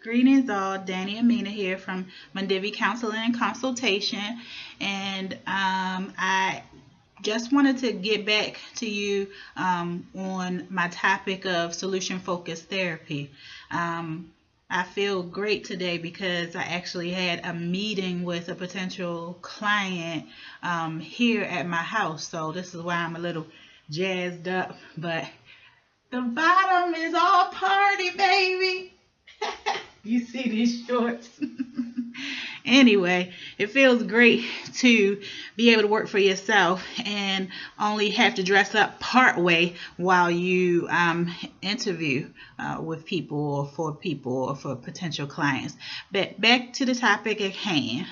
Greetings all, Danny Amina here from MonDivi Counseling and Consultation. And I just wanted to get back to you on my topic of solution focused therapy. I feel great today because I actually had a meeting with a potential client here at my house. So this is why I'm a little jazzed up. But the bottom is all party, baby. You see these shorts? Anyway, it feels great to be able to work for yourself and only have to dress up part way while you interview with people or for potential clients. But back to the topic at hand.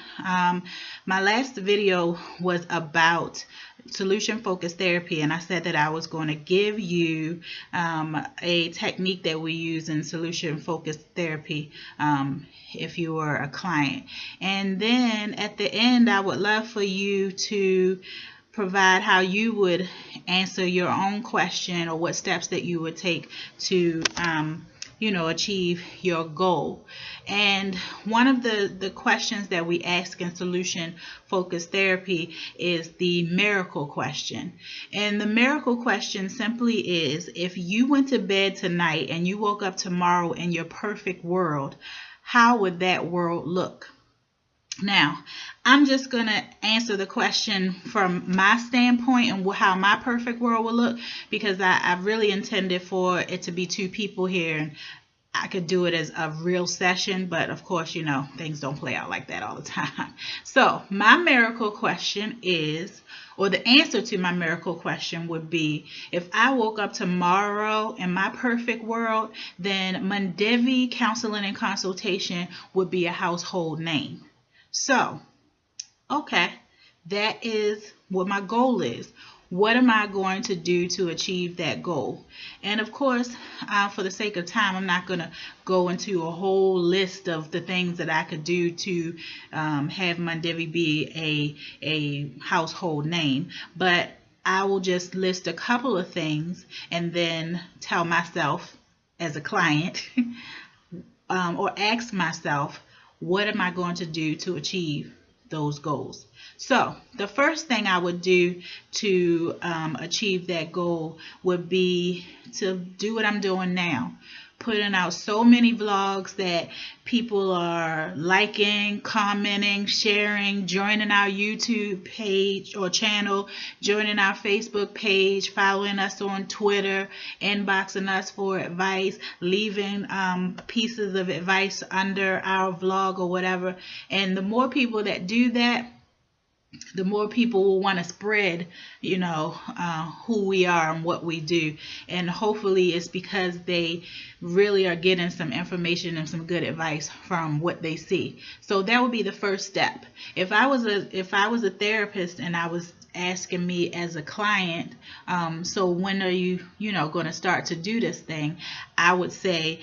My last video was about solution focused therapy, and I said that I was going to give you a technique that we use in solution focused therapy if you were a client. And then at the end, I would love for you to provide how you would answer your own question or what steps that you would take to achieve your goal. And one of the questions that we ask in solution focused therapy is the miracle question. And the miracle question simply is, if you went to bed tonight and you woke up tomorrow in your perfect world, how would that world look? Now, I'm just going to answer the question from my standpoint and how my perfect world will look, because I really intended for it to be two people here, and I could do it as a real session, but of course, things don't play out like that all the time. So my miracle question is, or the answer to my miracle question would be, if I woke up tomorrow in my perfect world, then MonDivi Counseling and Consultation would be a household name. So, okay, that is what my goal is. What am I going to do to achieve that goal? And of course, for the sake of time, I'm not going to go into a whole list of the things that I could do to have MonDivi be a household name. But I will just list a couple of things and then tell myself as a client or ask myself, what am I going to do to achieve those goals? So the first thing I would do to achieve that goal would be to do what I'm doing now. Putting out so many vlogs that people are liking, commenting, sharing, joining our YouTube page or channel, joining our Facebook page, following us on Twitter, inboxing us for advice, leaving pieces of advice under our vlog or whatever. And the more people that do that, the more people will want to spread, who we are and what we do. And hopefully it's because they really are getting some information and some good advice from what they see. So that would be the first step. If I was a therapist and I was asking me as a client, so when are you going to start to do this thing, I would say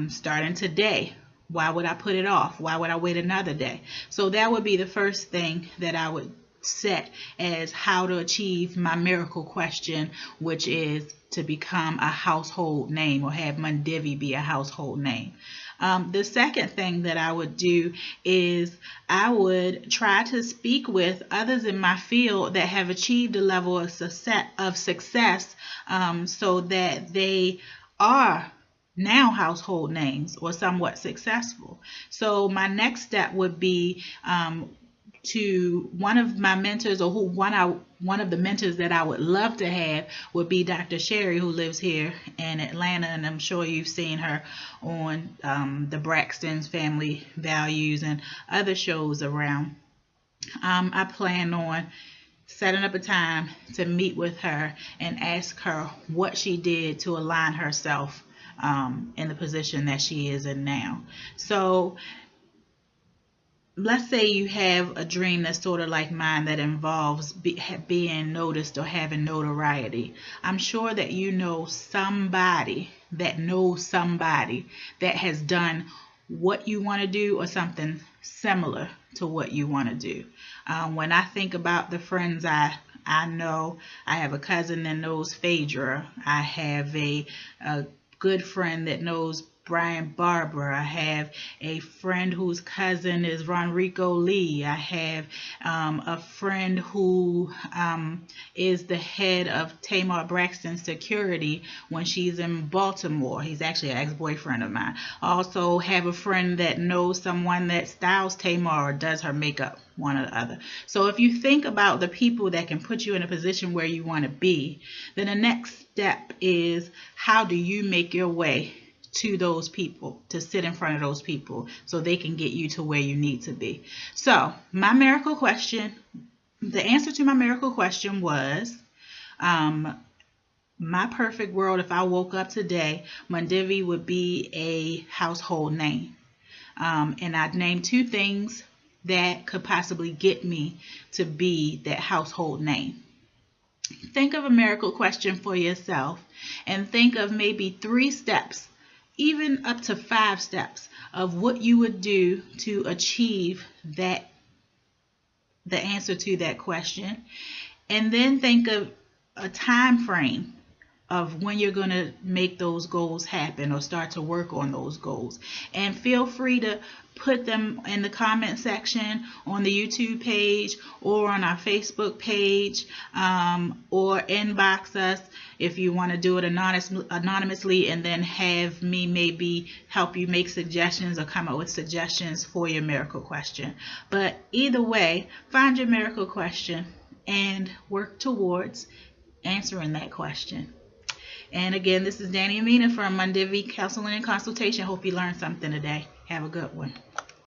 starting today. Why would I put it off? Why would I wait another day? So that would be the first thing that I would set as how to achieve my miracle question, which is to become a household name or have MonDivi be a household name. The second thing that I would do is I would try to speak with others in my field that have achieved a level of success, so that they are now household names or somewhat successful. So my next step would be to one of my mentors, or one of the mentors that I would love to have would be Dr. Sherry, who lives here in Atlanta, and I'm sure you've seen her on the Braxton's Family Values and other shows around. I plan on setting up a time to meet with her and ask her what she did to align herself in the position that she is in now. So let's say you have a dream that's sort of like mine that involves being noticed or having notoriety. I'm sure that you know somebody that knows somebody that has done what you want to do or something similar to what you want to do. When I think about the friends I know, I have a cousin that knows Phaedra. I have a good friend that knows Brian Barber. I have a friend whose cousin is Ronrico Lee. I have a friend who is the head of Tamar Braxton Security when she's in Baltimore. He's actually an ex-boyfriend of mine. I also have a friend that knows someone that styles Tamar or does her makeup, one or the other. So if you think about the people that can put you in a position where you want to be, then the next step is, how do you make your way to those people, to sit in front of those people so they can get you to where you need to be. So my miracle question, the answer to my miracle question was, my perfect world, if I woke up today, MonDivi would be a household name. And I'd name two things that could possibly get me to be that household name. Think of a miracle question for yourself and think of maybe 3 steps, even up to 5 steps of what you would do to achieve the answer to that question. And then think of a time frame of when you're going to make those goals happen or start to work on those goals. And feel free to put them in the comment section on the YouTube page or on our Facebook page, or inbox us if you want to do it anonymously, and then have me maybe help you make suggestions or come up with suggestions for your miracle question. But either way, find your miracle question and work towards answering that question. And again, this is Danny Amina from MonDivi Counseling and Consultation. Hope you learned something today. Have a good one.